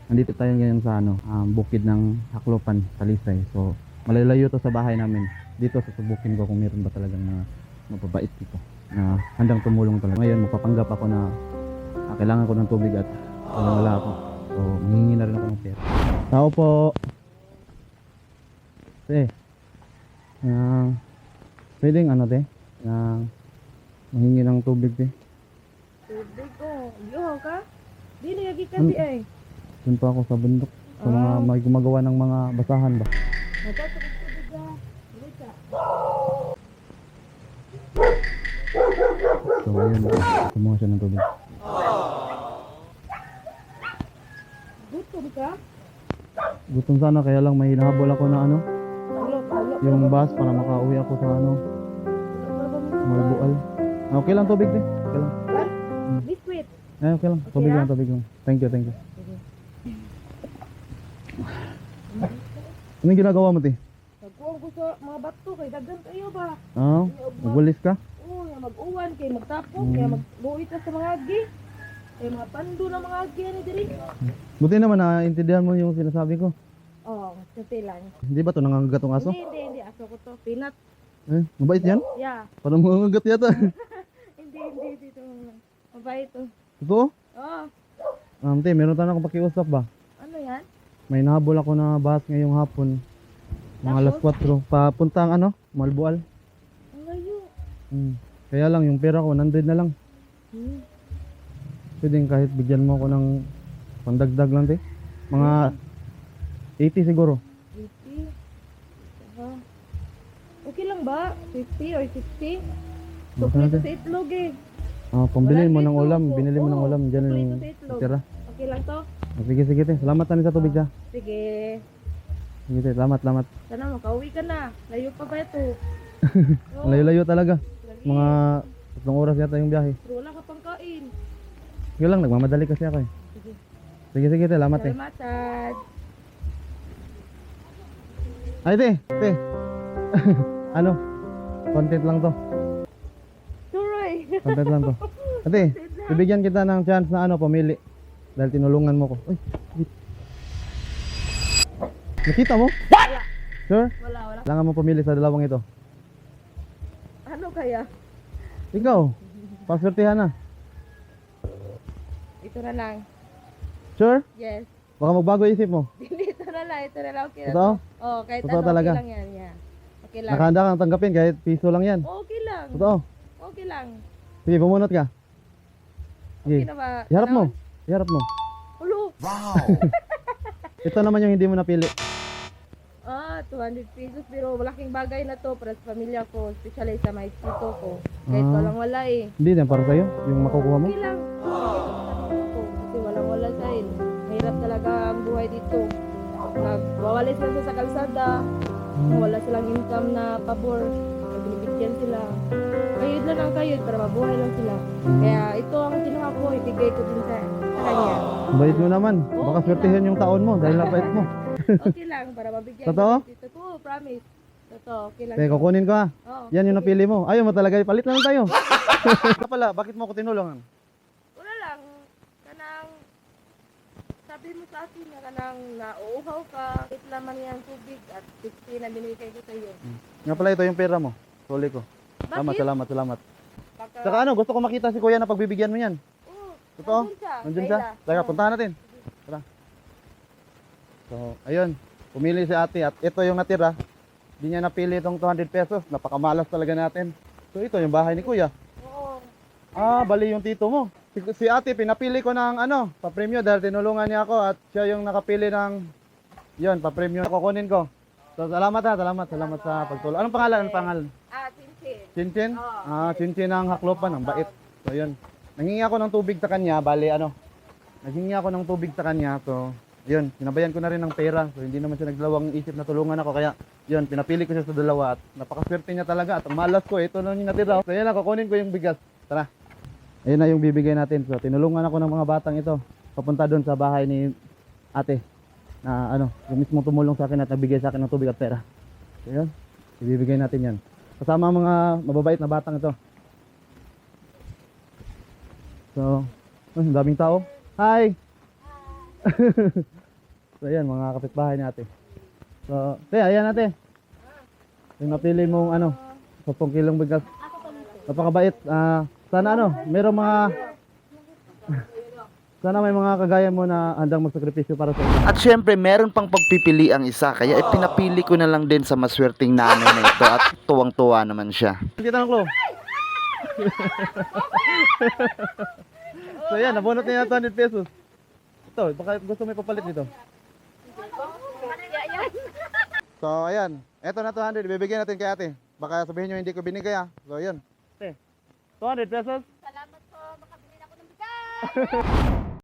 Nandito tayo ngayon sa bukid ng Haklopan, Talisay. So, malalayo to sa bahay namin. Dito susubukin ko kung meron ba talagang mga mababait dito na handang tumulong talaga. Ngayon, magpapanggap ako na kailangan ko ng tubig at wala ako. So, hihingi na rin ako ng pera. Tao po. Te. Pwedeng te? Mahingi ng tubig te. Tubig ko. Yo ka? Dili lagi kasi ay. Doon pa ako sa bundok. Sa mga may gumagawa ng mga basahan ba? Magkatubig tubig ka. Dili ka. So ayun, kumuha siya ng tubig. Gutom ka? Gutom sana kaya lang may hinahabol ako na Palo. yung bus para makauwi ako sa Malbual. Okay lang tubig te. Okay lang. Biscuit. Okay lang. Tubig lang, tubig lang. Thank you. Anong ginagawa mo te? Nagkuhan ko sa mga bato kay daghan kayo ba? Magwalis ka? Oo, mag-uwan kay magtapok, kaya magbuhit sa mga agi. Kay mga pando na mga agi ni diri. Buti naman naintindihan mo yung sinasabi ko. Oo, kasi lang. Hindi ba ito nangangagatong aso? Hindi. Aso ko to. Peanut. Mabait yan? Yeah. Parang mangangagat yata. Hindi. Dito. Mabait to. Totoo? Oo. Te, meron tayo akong pakiusap ba? Ano yan? May nahabol ako na bus ngayong hapon. Mga alas 4. Papuntang Malbual. Ang layo. Kaya lang, yung pera ko, 100 na lang. Pwedeng kahit bigyan mo ako ng pandagdag lang, te. Mga 80 siguro. 80. Okay lang ba? 50 or 60? Suplito sa itlog eh. Pambili mo ng Walang ulam. ito. Binili mo ng Oo, ulam. Diyan suplito yung sa itlog. tira. Okay lang to? Sige, te. Salamat na sa tubig ha. Sige. Sige, te. Salamat. Sana makauwi ka na. Layo pa ba ito? Ang layo-layo talaga. Lagi. Mga 3 oras yata yung biyahe. Pero wala ka pang kain. Sige lang, nagmamadali kasi ako eh. Sige. Sige, te. Salamat, te. Salamat, Tad. Ay, te. Content lang to. Turoy. Content lang to. Ate, bibigyan kita ng chance na pumili. Dahil tinulungan mo ko. Uy, wait. Nakita mo? Wala. Sure? Wala. Kailangan mo pumili sa dalawang ito. Ano kaya? Ikaw, paswertihan na. Ito na lang. Sure? Yes. Baka magbago isip mo. Hindi, ito na lang. Ito na lang. Okay na Totoo? to. Oo, kahit Totoo ano, talaga? okay lang yan. Yeah. Okay lang. Nakahanda kang tanggapin kahit piso lang yan. Okay lang. Totoo? Okay lang. Sige, bumunot ka. Okay Sige, na ba? iharap mo. Iharap mo. Ulo. Ito naman yung hindi mo napili. 200 pesos. Pero malaking bagay na to para sa pamilya ko. Especially sa mga tito ko. Kahit walang wala eh. Hindi yan para sa'yo, yung makukuha mo. Okay lang. Kasi walang wala dahil. Mahirap talaga ang buhay dito. Nagwawalis lang sa kalsada. Wala silang income na pabor. Nagbibigyan sila. Kayod lang ang kayod para mabuhay lang sila. Kaya ito ang kinuha ko. Ibigay ko din sa kanya. Bait mo naman. Baka Okay swertihin yung taon mo dahil napait mo. Okay lang para mabigyan Totoo? ko dito. Oo, promise. Totoo. Okay lang. Sige, kukunin ko ha. Oo. Yan yung napili mo. Ayaw mo talaga, palit na lang tayo. Pala, bakit mo ako tinulungan? Wala lang. Kanang sabi mo sa akin na kanang nauuhaw ka. Kahit laman yan tubig at 50 na binigay ko sa iyo. Nga pala, ito yung pera mo. Suli ko. Bakit? Salamat. Baka, Saka gusto ko makita si kuya na pagbibigyan mo yan. Oo, Totoo? Nandun siya? Teka, Oo. puntahan natin. Tara. So, ayun. Pumili si ate at ito yung natira. Hindi niya napili itong 200 pesos. Napakamalas talaga natin. So, ito yung bahay ni kuya. Oo. Bali yung tito mo. Si ate, pinapili ko ng pa-premyo dahil tinulungan niya ako at siya yung nakapili ng pa-premyo. Kukunin ko. So, salamat sa pagtulong. Anong pangalan? Cincin. Cincin? Cincin ng Haklopan, ang bait. So, yun. Nanghingi ako ng tubig sa kanya, bali nanghingi ako ng tubig sa kanya, so, yun, sinabayan ko na rin ng pera. So, hindi naman siya nagdalawang isip na tulungan ako, kaya, yun, pinapili ko siya sa dalawa at napakaswerte niya talaga. At ang malas ko, ito na yung natira. So, yan kukunin ko yung bigas. Tara. Ayun na yung bibigay natin. So, tinulungan ako ng mga batang ito, papunta doon sa bahay ni ate, na yung mismo tumulong sa akin at nagbigay sa akin ng tubig at pera. So, yun, ibibigay natin yan. Kasama ang mga mababait na batang ito. So, ang daming tao. Hi! So ayan, mga kapitbahay natin. So, ayan ate. Yung napili mong 10 kilong bigas. Napakabait. Sana merong mga sana may mga kagaya mo na handang magsakripisyo para sa inyo. At syempre, meron pang pagpipili ang isa, kaya ipinapili ko na lang din sa maswerteng nanay na ito at tuwang-tuwa naman siya. Kita ng Klo. So yan, nabunot niya 200 pesos. Ito, baka gusto may papalit nito. So ayan, eto na 200, ibibigay natin kay ate. Baka sabihin nyo hindi ko binigay So yun. Ate, 200 pesos. Salamat po, makabili na ako ng bigas.